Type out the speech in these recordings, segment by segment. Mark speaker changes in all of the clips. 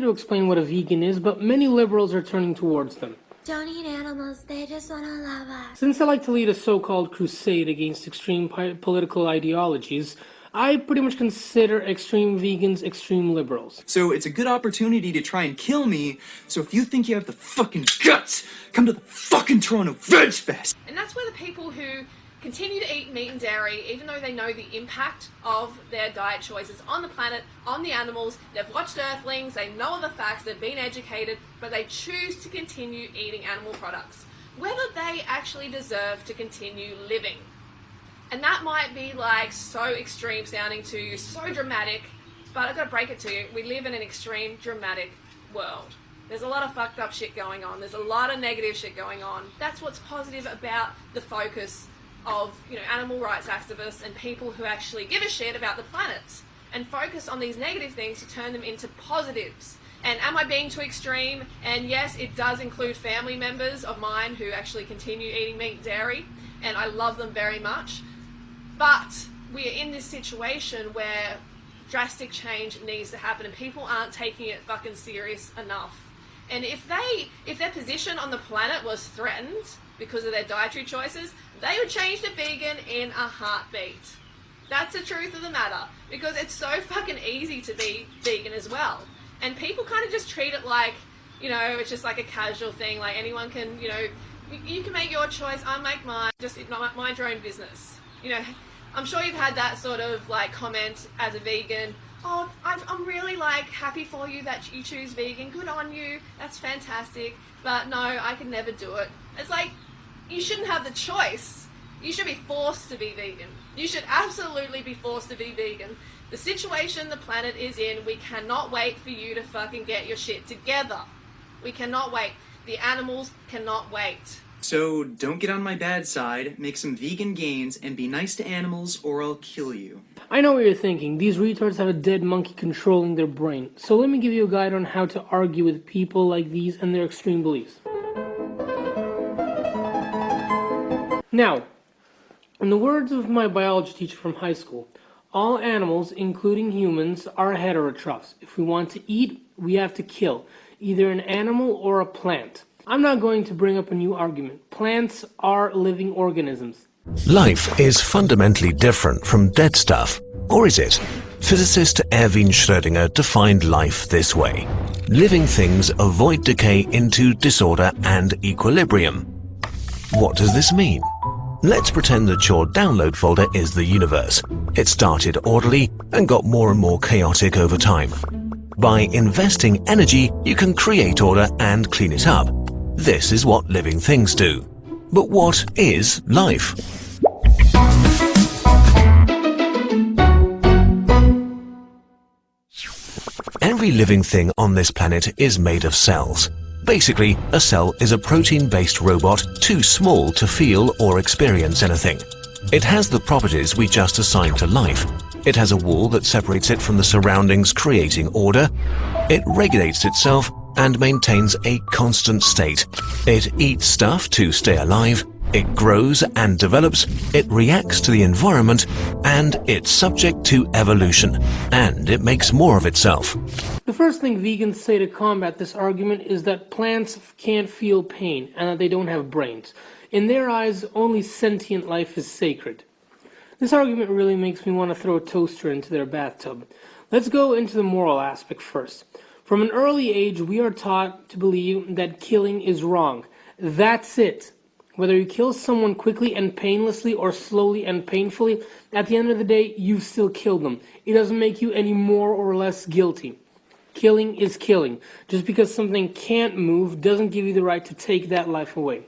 Speaker 1: to explain what a vegan is, but many liberals are turning towards them.
Speaker 2: Don't eat animals, they just want to love us.
Speaker 1: Since I like to lead a so-called crusade against extreme political ideologies, I pretty much consider extreme vegans extreme liberals.
Speaker 3: So it's a good opportunity to try and kill me, so if you think you have the fucking guts, come to the fucking Toronto Veg Fest!
Speaker 4: And that's where the people who continue to eat meat and dairy, even though they know the impact of their diet choices on the planet, on the animals, they've watched Earthlings, they know all the facts, they've been educated, but they choose to continue eating animal products, whether they actually deserve to continue living. And that might be like so extreme sounding to you, so dramatic, but I've got to break it to you. We live in an extreme, dramatic world. There's a lot of fucked up shit going on. There's a lot of negative shit going on. That's what's positive about the focus of, animal rights activists and people who actually give a shit about the planet and focus on these negative things to turn them into positives. And am I being too extreme? And yes, it does include family members of mine who actually continue eating meat and dairy, and I love them very much. But we are in this situation where drastic change needs to happen and people aren't taking it fucking serious enough. And if their position on the planet was threatened because of their dietary choices, they would change to vegan in a heartbeat. That's the truth of the matter, because it's so fucking easy to be vegan as well. And people kind of just treat it like, it's just like a casual thing, like anyone can, you can make your choice, I make mine, just mind your own business. I'm sure you've had that sort of like comment as a vegan. Oh, I'm really happy for you that you choose vegan. Good on you. That's fantastic. But no, I could never do it. It's like, you shouldn't have the choice. You should be forced to be vegan. You should absolutely be forced to be vegan. The situation the planet is in, we cannot wait for you to fucking get your shit together. We cannot wait. The animals cannot wait.
Speaker 3: So don't get on my bad side, make some vegan gains, and be nice to animals or I'll kill you.
Speaker 1: I know what you're thinking. These retards have a dead monkey controlling their brain. So let me give you a guide on how to argue with people like these and their extreme beliefs. Now, in the words of my biology teacher from high school, all animals, including humans, are heterotrophs. If we want to eat, we have to kill, either an animal or a plant. I'm not going to bring up a new argument. Plants are living organisms.
Speaker 5: Life is fundamentally different from dead stuff, or is it? Physicist Erwin Schrödinger defined life this way. Living things avoid decay into disorder and equilibrium. What does this mean? Let's pretend that your download folder is the universe. It started orderly and got more and more chaotic over time. By investing energy, you can create order and clean it up. This is what living things do. But what is life? Every living thing on this planet is made of cells. Basically, a cell is a protein-based robot too small to feel or experience anything. It has the properties we just assigned to life. It has a wall that separates it from the surroundings, creating order. It regulates itself and maintains a constant state. It eats stuff to stay alive. It grows and develops. It reacts to the environment, and it's subject to evolution. And it makes more of itself.
Speaker 1: The first thing vegans say to combat this argument is that plants can't feel pain and that they don't have brains. In their eyes, only sentient life is sacred. This argument really makes me want to throw a toaster into their bathtub. Let's go into the moral aspect first. From an early age, we are taught to believe that killing is wrong. That's it. Whether you kill someone quickly and painlessly or slowly and painfully, at the end of the day, you've still killed them. It doesn't make you any more or less guilty. Killing is killing. Just because something can't move doesn't give you the right to take that life away.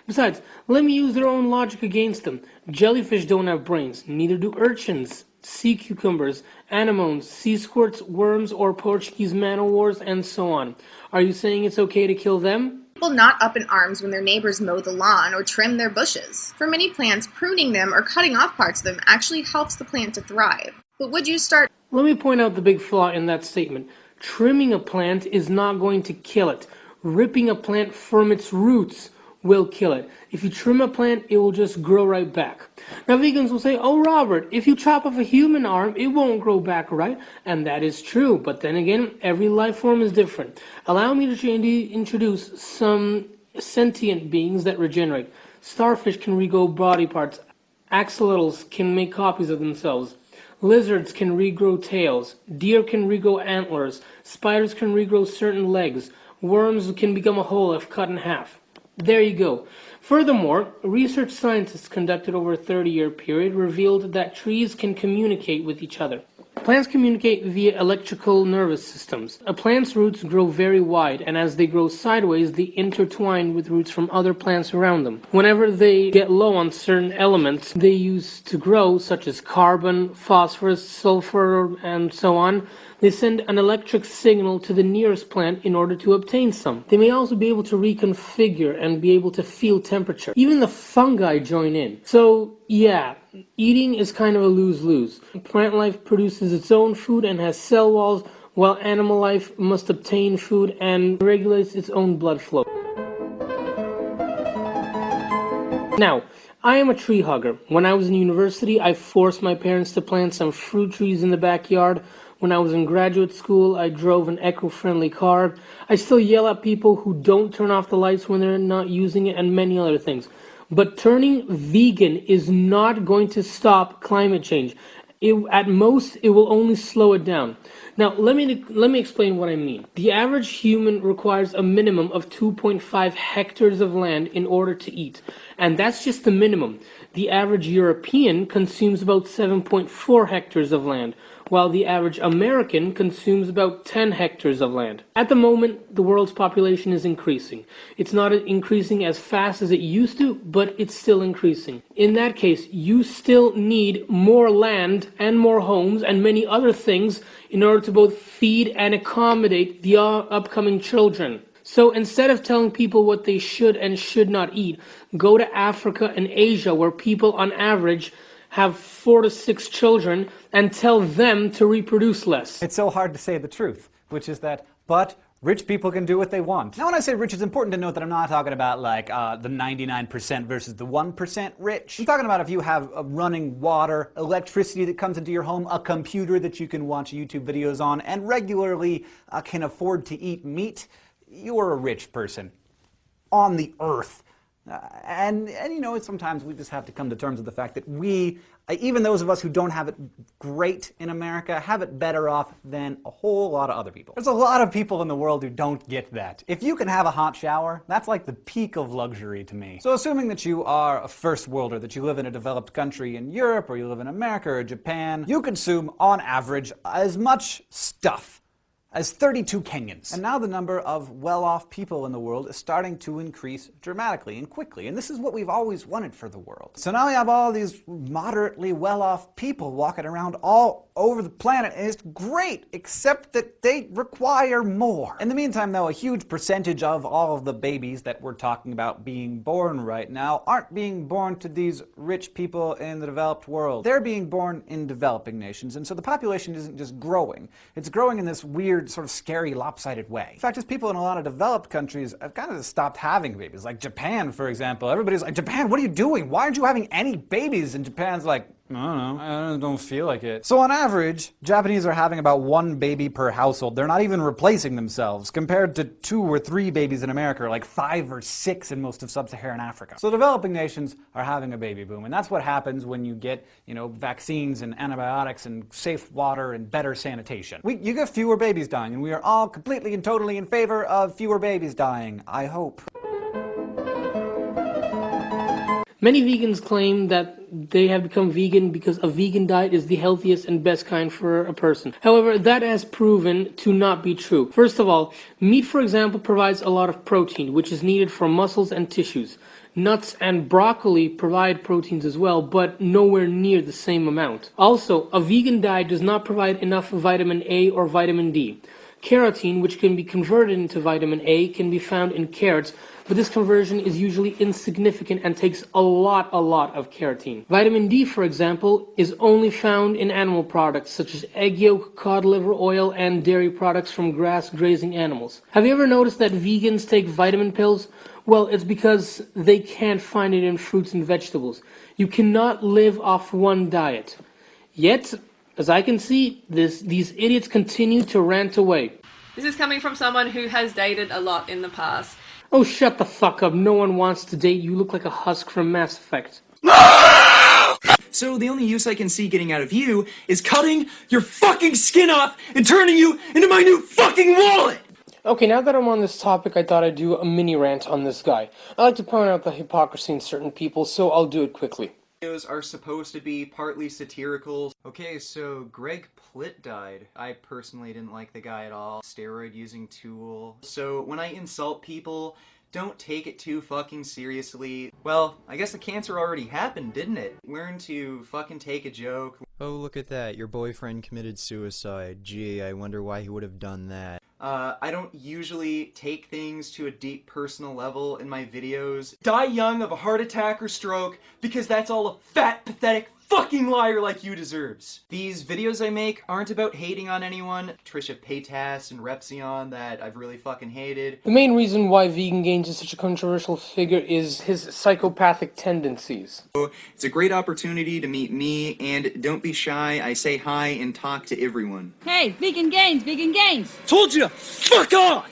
Speaker 1: Besides, let me use their own logic against them. Jellyfish don't have brains, neither do urchins, sea cucumbers, anemones, sea squirts, worms, or Portuguese man-o'-wars, and so on. Are you saying it's okay to kill them?
Speaker 6: People not up in arms when their neighbors mow the lawn or trim their bushes. For many plants, pruning them or cutting off parts of them actually helps the plant to thrive. But would you start...
Speaker 1: Let me point out the big flaw in that statement. Trimming a plant is not going to kill it. Ripping a plant from its roots will kill it. If you trim a plant, it will just grow right back. Now vegans will say, oh Robert, if you chop off a human arm, it won't grow back, right? And that is true, but then again, every life form is different. Allow me to introduce some sentient beings that regenerate. Starfish can regrow body parts. Axolotls can make copies of themselves. Lizards can regrow tails. Deer can regrow antlers. Spiders can regrow certain legs. Worms can become a whole if cut in half. There you go. Furthermore, research scientists conducted over a 30-year period revealed that trees can communicate with each other. Plants communicate via electrical nervous systems. A plant's roots grow very wide, and as they grow sideways, they intertwine with roots from other plants around them. Whenever they get low on certain elements they use to grow, such as carbon, phosphorus, sulfur, and so on, they send an electric signal to the nearest plant in order to obtain some. They may also be able to reconfigure and be able to feel temperature. Even the fungi join in. So, yeah, eating is kind of a lose-lose. Plant life produces its own food and has cell walls, while animal life must obtain food and regulates its own blood flow. Now, I am a tree hugger. When I was in university, I forced my parents to plant some fruit trees in the backyard. When I was in graduate school, I drove an eco-friendly car. I still yell at people who don't turn off the lights when they're not using it, and many other things. But turning vegan is not going to stop climate change. At most, it will only slow it down. Now, let me explain what I mean. The average human requires a minimum of 2.5 hectares of land in order to eat. And that's just the minimum. The average European consumes about 7.4 hectares of land, while the average American consumes about 10 hectares of land. At the moment, the world's population is increasing. It's not increasing as fast as it used to, but it's still increasing. In that case, you still need more land and more homes and many other things in order to both feed and accommodate the upcoming children. So instead of telling people what they should and should not eat, go to Africa and Asia, where people on average have 4 to 6 children, and tell them to reproduce less.
Speaker 7: It's so hard to say the truth, which is that, but rich people can do what they want. Now when I say rich, it's important to note that I'm not talking about like the 99% versus the 1% rich. I'm talking about if you have running water, electricity that comes into your home, a computer that you can watch YouTube videos on, and regularly can afford to eat meat, you're a rich person on the earth. And you know, sometimes we just have to come to terms with the fact that we, even those of us who don't have it great in America, have it better off than a whole lot of other people. There's a lot of people in the world who don't get that. If you can have a hot shower, that's like the peak of luxury to me. So assuming that you are a first worlder, that you live in a developed country in Europe, or you live in America or Japan, you consume, on average, as much stuff as 32 Kenyans. And now the number of well-off people in the world is starting to increase dramatically and quickly. And this is what we've always wanted for the world. So now we have all these moderately well-off people walking around all over the planet, and it's great, except that they require more. In the meantime, though, a huge percentage of all of the babies that we're talking about being born right now aren't being born to these rich people in the developed world. They're being born in developing nations, and so the population isn't just growing. It's growing in this weird, sort of scary, lopsided way. In fact, as people in a lot of developed countries have kind of stopped having babies. Like Japan, for example. Everybody's like, Japan, what are you doing? Why aren't you having any babies? And Japan's like, I don't know, I don't feel like it. So on average, Japanese are having about 1 baby per household. They're not even replacing themselves, compared to 2 or 3 babies in America, or like 5 or 6 in most of sub-Saharan Africa. So developing nations are having a baby boom, and that's what happens when you get, you know, vaccines and antibiotics and safe water and better sanitation. You get fewer babies dying, and we are all completely and totally in favor of fewer babies dying, I hope.
Speaker 1: Many vegans claim that they have become vegan because a vegan diet is the healthiest and best kind for a person. However, that has proven to not be true. First of all, meat, for example, provides a lot of protein, which is needed for muscles and tissues. Nuts and broccoli provide proteins as well, but nowhere near the same amount. Also, a vegan diet does not provide enough vitamin A or vitamin D. Carotene, which can be converted into vitamin A, can be found in carrots, but this conversion is usually insignificant and takes a lot of carotene. Vitamin D, for example, is only found in animal products such as egg yolk, cod liver oil, and dairy products from grass-grazing animals. Have you ever noticed that vegans take vitamin pills? Well, it's because they can't find it in fruits and vegetables. You cannot live off one diet. Yet, as I can see, these idiots continue to rant away.
Speaker 4: This is coming from someone who has dated a lot in the past.
Speaker 1: Oh, shut the fuck up. No one wants to date. You look like a husk from Mass Effect.
Speaker 3: So the only use I can see getting out of you is cutting your fucking skin off and turning you into my new fucking wallet!
Speaker 1: Okay, now that I'm on this topic, I thought I'd do a mini rant on this guy. I like to point out the hypocrisy in certain people, so I'll do it quickly.
Speaker 3: Videos are supposed to be partly satirical. Okay, so Greg Plitt died. I personally didn't like the guy at all. Steroid-using tool. So when I insult people, don't take it too fucking seriously. Well, I guess the cancer already happened, didn't it? Learn to fucking take a joke.
Speaker 8: Oh, look at that. Your boyfriend committed suicide. Gee, I wonder why he would have done that.
Speaker 3: I don't usually take things to a deep personal level in my videos. Die young of a heart attack or stroke, because that's all a fat, pathetic fucking liar like you deserves. These videos I make aren't about hating on anyone. Trisha Paytas and Repzion that I've really fucking hated.
Speaker 1: The main reason why Vegan Gains is such a controversial figure is his psychopathic tendencies.
Speaker 3: It's a great opportunity to meet me, and don't be shy. I say hi and talk to everyone.
Speaker 9: Hey, Vegan Gains, Vegan Gains!
Speaker 3: Told you to fuck off!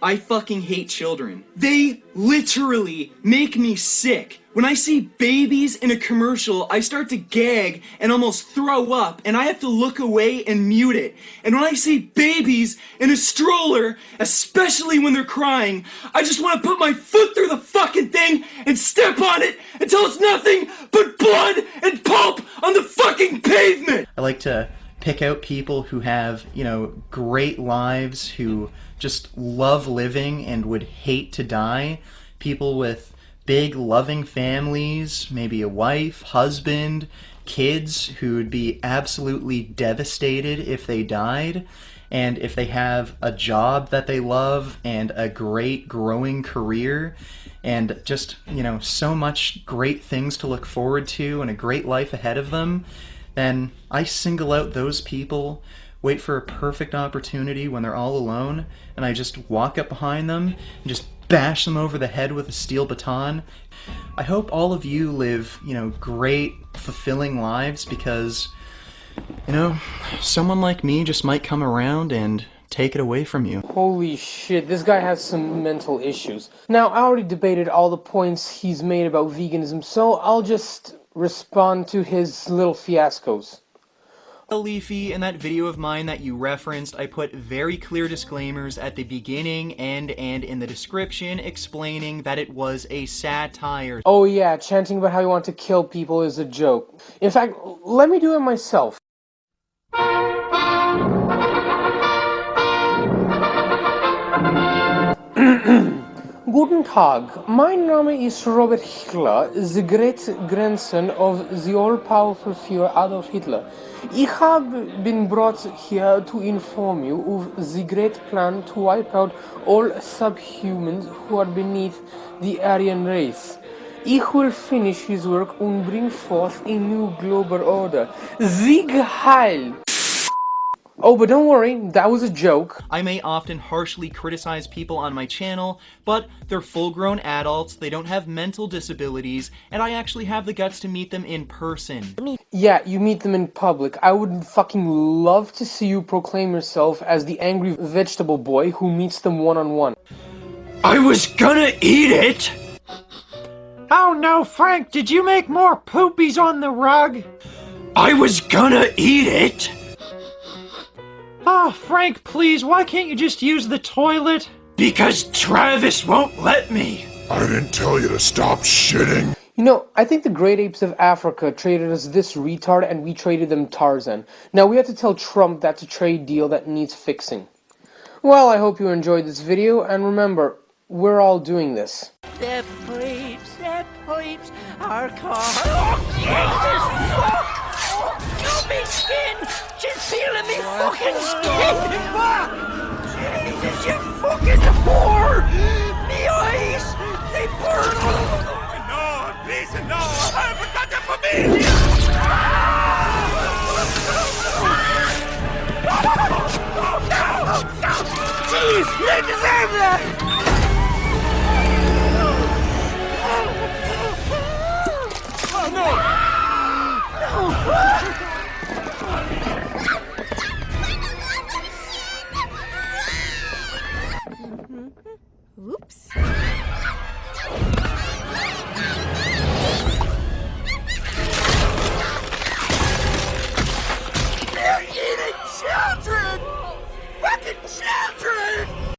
Speaker 3: I fucking hate children. They literally make me sick. When I see babies in a commercial, I start to gag and almost throw up, and I have to look away and mute it. And when I see babies in a stroller, especially when they're crying, I just want to put my foot through the fucking thing and step on it until it's nothing but blood and pulp on the fucking pavement!
Speaker 10: I like to pick out people who have, great lives, who just love living and would hate to die. People with big, loving families, maybe a wife, husband, kids who would be absolutely devastated if they died. And if they have a job that they love and a great growing career and just, so much great things to look forward to and a great life ahead of them, then I single out those people, wait for a perfect opportunity when they're all alone, and I just walk up behind them and just bash them over the head with a steel baton. I hope all of you live, great, fulfilling lives because, someone like me just might come around and take it away from you.
Speaker 1: Holy shit, this guy has some mental issues. Now, I already debated all the points he's made about veganism, so I'll just respond to his little fiascos.
Speaker 3: Leafy, in that video of mine that you referenced, I put very clear disclaimers at the beginning and in the description explaining that it was a satire.
Speaker 1: Oh yeah, chanting about how you want to kill people is a joke. In fact, let me do it myself. Guten Tag, mein Name ist Robert Hitler, the great grandson of the all-powerful Führer Adolf Hitler. Ich habe been brought here to inform you of the great plan to wipe out all subhumans who are beneath the Aryan race. Ich will finish his work and bring forth a new global order. Sieg Heil! Oh, but don't worry, that was a joke.
Speaker 3: I may often harshly criticize people on my channel, but they're full-grown adults, they don't have mental disabilities, and I actually have the guts to meet them in person.
Speaker 1: Yeah, you meet them in public. I would fucking love to see you proclaim yourself as the angry vegetable boy who meets them one-on-one.
Speaker 3: I was gonna eat it!
Speaker 11: Oh no, Frank, did you make more poopies on the rug?
Speaker 3: I was gonna eat it!
Speaker 11: Oh, Frank, please, why can't you just use the toilet?
Speaker 3: Because Travis won't let me!
Speaker 12: I didn't tell you to stop shitting.
Speaker 1: I think the great apes of Africa traded us this retard and we traded them Tarzan. Now we have to tell Trump that's a trade deal that needs fixing. Well, I hope you enjoyed this video, and remember, we're all doing this.
Speaker 11: The pipes are caught. Oh, Jesus! Fuck! Oh, you big skin! She's peeling me fucking skin! Fuck!
Speaker 13: this shit fucking pour! Me eyes! They burn! No, please, no! I forgot that for me! Jeez, you didn't deserve that! Oh no! No!
Speaker 14: Oops.